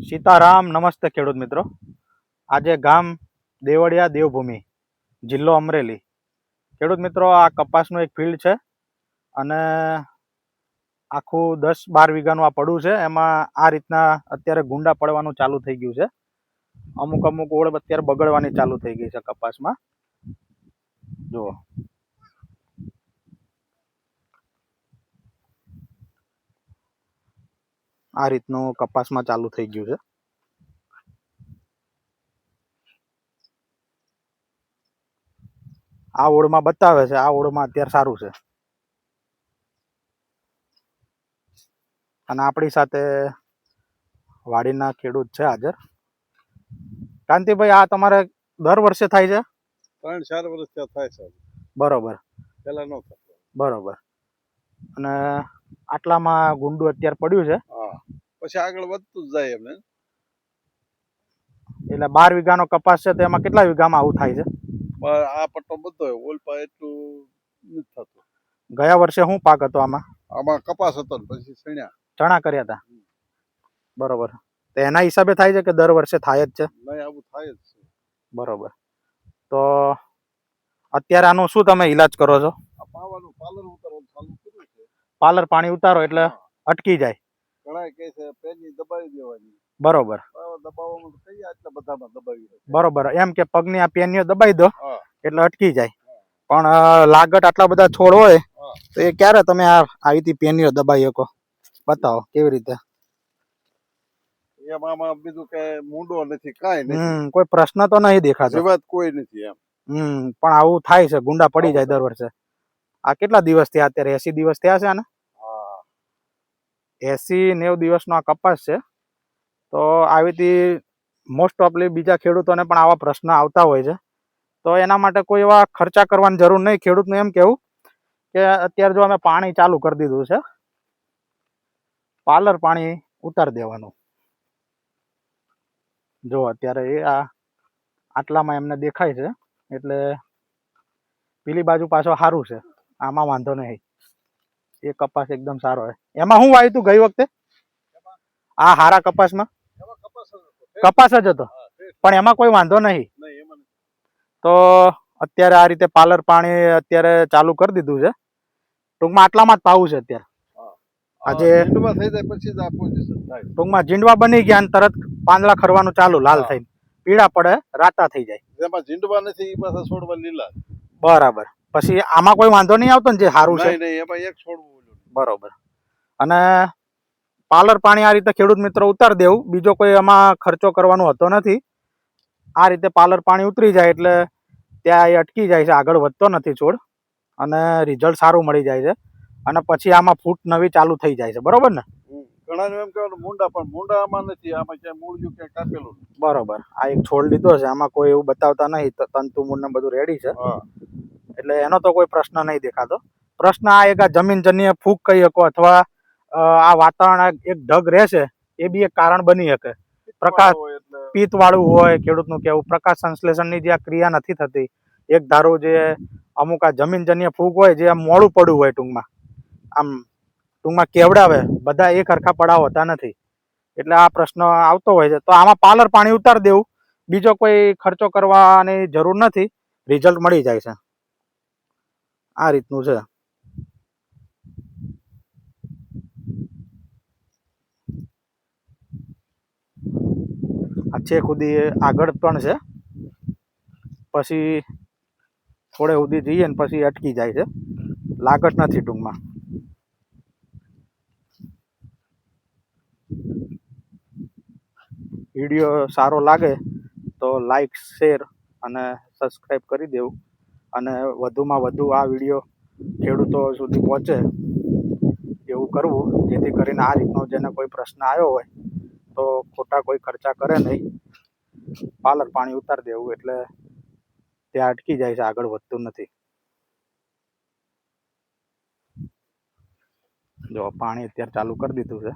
સીતારામ. નમસ્તે ખેડૂત મિત્રો. આજે ગામ દેવળિયા દેવભૂમિ, જિલ્લો અમરેલી. ખેડૂત મિત્રો, આ કપાસનું એક ફિલ્ડ છે અને આખું 10-12 વીઘાનું આ પડું છે. એમાં આ રીતના અત્યારે ગુંડા પડવાનું ચાલુ થઈ ગયું છે. અમુક ઓળ અત્યારે બગડવાની ચાલુ થઈ ગઈ છે કપાસમાં. જુઓ, આ રીતનું કપાસમાં ચાલુ થઈ ગયું છે. આ ઓળમાં બતાવે છે, આ ઓળમાં અત્યારે સારું છે. અને આપણી સાથે વાડીના ખેડૂત છે હાજર. કાંતિભાઈ, આ તમારે દર વર્ષે થાય છે? 3-4 વર્ષ થાય છે. બરોબર. પેલા ન થતો. બરોબર. અને આટલામાં ગુંડું અત્યારે પડ્યું છે. હા, પછી આગળ વધતું જ જાય એમને. એટલે 12 વીઘાનો કપાસ છે, તો એમાં કેટલા વીઘામાં આવું થાય છે? આ પટ્ટો બધો ઓલપા એટલું નથી થતું. ગયા વર્ષે શું પાક હતો આમાં? આમાં કપાસ હતો ને પછી ચણા કર્યા હતા. બરોબર. તો એના હિસાબે થાય છે કે દર વર્ષે થાય જ છે? નહીં, આવું થાય જ છે. બરોબર. તો અત્યારે આનું શું તમે ઈલાજ કરો છો? પાલર ઉતારવાનું ચાલુ કર્યું છે. પાલર પાણી ઉતારો એટલે અટકી જાય. ઘણા કહે છે પેનની દબાવી દેવાની. બરોબર. દબાવવામાં કઈ આટલા બધામાં દબાવી. બરોબર. એમ કે પગની આ પેનીઓ દબાઈ દો એટલે અટકી જાય. પણ લાગટ આટલા બધા છોડ હોય તો એ ક્યારે તમે આવી રીતે પેનીઓ દબાઈ શકો? બતાવો કેવી રીતે. એમાં બીજું કે મૂંડો નથી, કાંઈ નથી. કોઈ પ્રશ્ન તો નહીં દેખાતો. જીવાત કોઈ નથી એમ. પણ આવું થાય છે, ગુંડા પડી જાય દર વર્ષે. આ કેટલા દિવસ થયા અત્યારે? 80 દિવસ થયા છે આને? 80-90 દિવસનો આ કપાસ છે. તો આવી રીતે મોસ્ટ ઓફલી બીજા ખેડૂતોને પણ આવા પ્રશ્ન આવતા હોય છે. તો એના માટે કોઈ એવા ખર્ચા કરવાની જરૂર નહીં. ખેડૂતને એમ કેવું કે અત્યારે જો અમે પાણી ચાલુ કરી દીધું છે, પાલર પાણી ઉતારી દેવાનું. જો અત્યારે એ આટલામાં એમને દેખાય છે, એટલે પેલી બાજુ પાછો સારું છે, આમાં વાંધો નહીં. એ કપાસ એકદમ સારો છે. એમાં શું વાવ્યું તું ગઈ વખતે? આ હારા કપાસમાં કપાસ જ હતો, પણ એમાં કોઈ વાંધો નહીં. તો અત્યારે આ રીતે પાલર પાણી અત્યારે ચાલુ કરી દીધું છે. ટૂંકમાં આટલામાં જ પાવું છે અત્યારે. આજે ટૂંકમાં જીંડવા બની ગયા અને તરત પાંદડા ખરવાનું ચાલુ, લાલ થઈને પીળા પડે, રાતા થઈ જાય. જેમાં જીંડવા નથી એ પાછા છોડવા લીલા. બરાબર. પછી આમાં કોઈ વાંધો નહીં આવતો ને, જે સારું છે? એમાં એક છોડવું. બરોબર. અને પાલર પાણી આ રીતે ખેડૂત મિત્રો ઉતાર દેવું, બીજો કોઈ એમાં ખર્ચો કરવાનો હોતો નથી. આ રીતે પાલર પાણી ઉતરી જાય એટલે ત્યાં એ અટકી જાય છે, આગળ વધતો નથી છોડ, અને રિઝલ્ટ સારું મળી જાય છે. અને પછી આમાં ફૂટ નવી ચાલુ થઈ જાય છે. બરોબર ને? ઘણા એમ કહેવાનું મૂંડા, પણ મૂંડા આમાં નથી. આમાં ક્યાંય મૂળિયું ક્યાંય કાપેલું. બરોબર. આ એક છોડ લીધો છે, આમાં કોઈ એવું બતાવતા નહીં. તંતુ મૂળ ને બધું રેડી છે, એટલે એનો તો કોઈ પ્રશ્ન નહીં દેખાતો. પ્રશ્ન આ એક આ જમીનજન્ય ફૂગ કહી શકો, અથવા આ વાતાવરણ એક ઢગ રહેશે, એ બી એક કારણ બની શકે. પ્રકાશ પિત્ત વાળું હોય, ખેડૂતનું કેવું પ્રકાશ સંશ્લેષણની જે આ ક્રિયા નથી થતી, એક ધારો જે અમુક આ જમીનજન્ય ફૂગ હોય, જે આમ મોડું પડવું હોય, ટૂંકમાં કેવડાવે, બધા એક હરખા પડાવ હોતા નથી, એટલે આ પ્રશ્ન આવતો હોય છે. તો આમાં પાલર પાણી ઉતારી દેવું, બીજો કોઈ ખર્ચો કરવાની જરૂર નથી, રિઝલ્ટ મળી જાય છે. આ રીતનું છે. આ છે સુધી આગળ પણ છે, પછી થોડે સુધી જઈએ ને પછી અટકી જાય છે, લાગત નથી. ટૂંકમાં વિડીયો સારો લાગે તો લાઈક, શેર અને સબસ્ક્રાઈબ કરી દેવું, અને વધુમાં વધુ આ વિડીયો ખેડૂતો સુધી પહોંચે એવું કરવું, જેથી કરીને આ રીતનો જેને કોઈ પ્રશ્ન આવ્યો હોય તો ખોટા કોઈ ખર્ચા કરે નહીં, પાલર પાણી ઉતારી દેવું, એટલે ત્યાં અટકી જાય છે, આગળ વધતું નથી. જો પાણી અત્યારે ચાલુ કરી દીધું છે.